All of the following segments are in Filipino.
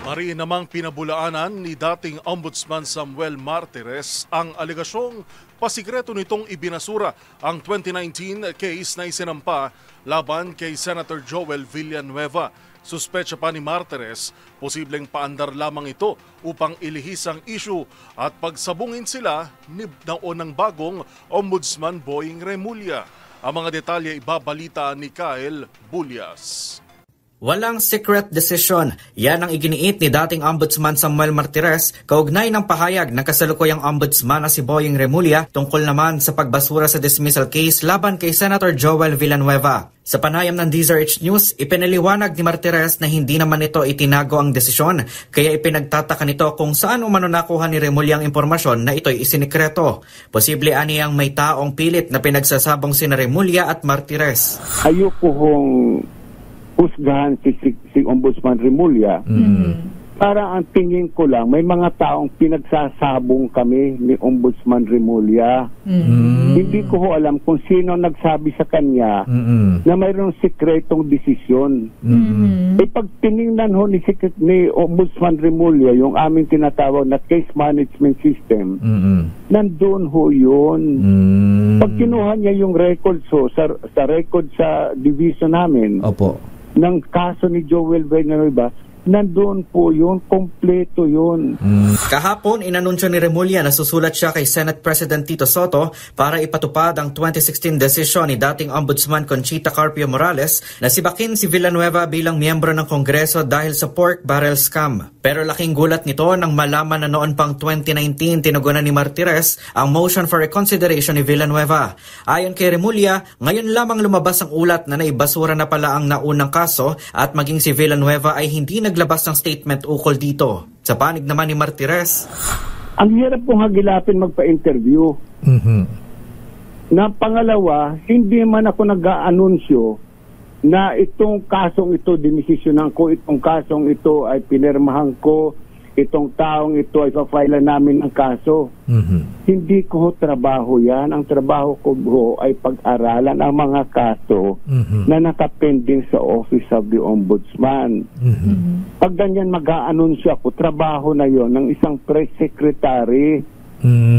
Mariin namang pinabulaanan ni dating Ombudsman Samuel Martires ang alegasyong pasikreto nitong ibinasura ang 2019 case na isinampa laban kay Senator Joel Villanueva. Suspetsa pa ni Martires, posibleng paandar lamang ito upang ilihis ang issue at pagsabungin sila ng bagong Ombudsman Boying Remulla. Ang mga detalye ibabalita ni Kyle Bulias. Walang secret decision. Yan ang iginiit ni dating Ombudsman Samuel Martires kaugnay ng pahayag ng kasalukuyang Ombudsman na si Boying Remulla tungkol naman sa pagbasura sa dismissal case laban kay Senator Joel Villanueva. Sa panayam ng DZRH News, ipinaliwanag ni Martires na hindi naman ito itinago ang desisyon, kaya ipinagtataka nito kung saan umano nakuha ni Remulla ang impormasyon na ito'y isinikreto. Posible aniyang may taong pilit na pinagsasabong sina Remulla at Martires. Ayoko kong husgahan si Ombudsman Remulla. Para ang tingin ko lang, may mga taong pinagsasabong kami ni Ombudsman Remulla. Hindi ko ho alam kung sino nagsabi sa kanya na mayroong sikretong desisyon. Pag tinignan ho ni Ombudsman Remulla yung aming tinatawag na case management system, nandun ho yun. Pag kinuha niya yung records ho, sa record sa division namin, ng kaso ni Joel Villanueva, nandun po yun, kompleto yun. Kahapon, inanunsyo ni Remulla na susulat siya kay Senate President Tito Soto para ipatupad ang 2016 desisyon ni dating Ombudsman Conchita Carpio Morales na sibakin si Villanueva bilang miyembro ng Kongreso dahil sa pork barrel scam. Pero laking gulat nito nang malaman na noon pang 2019 tinugunan ni Martires ang motion for reconsideration ni Villanueva. Ayon kay Remulla, ngayon lamang lumabas ang ulat na naibasura na pala ang naunang kaso at maging si Villanueva ay hindi naglabas ng statement ukol dito. Sa panig naman ni Martires, ang hirap pong hagilapin magpa-interview. Na pangalawa, hindi man ako nag-aanunsyo na itong kasong ito, dinisisyonan ko, itong kasong ito ay pinirmahan ko, itong taong ito ay pa-file namin ang kaso. Hindi ko trabaho yan. Ang trabaho ko ay pag-aralan ang mga kaso na nakapending sa Office of the Ombudsman. Pag ganyan mag-aanunsyo ako, trabaho na yon ng isang press secretary.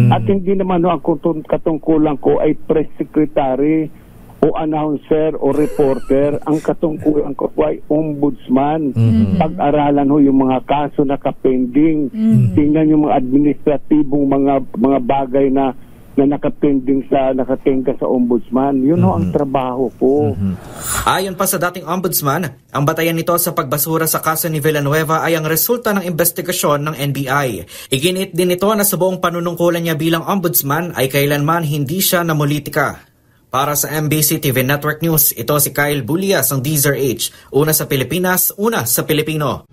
At hindi naman ang katungkulan ko ay press secretary o announcer o reporter. Ang katungkulan ko ay ombudsman. Pag-aralan ho yung mga kaso na kapending. Tingnan yung mga administratibong mga bagay na nakatenga sa ombudsman. Yun ho ang trabaho ko. Ayon pa sa dating ombudsman, ang batayan nito sa pagbasura sa kaso ni Villanueva ay ang resulta ng investigasyon ng NBI. Iginit din nito na sa buong panunungkulan niya bilang ombudsman ay kailanman hindi siya namulitika. Para sa MBC TV Network News, ito si Kyle Bulias ng DZRH. Una sa Pilipinas, una sa Pilipino.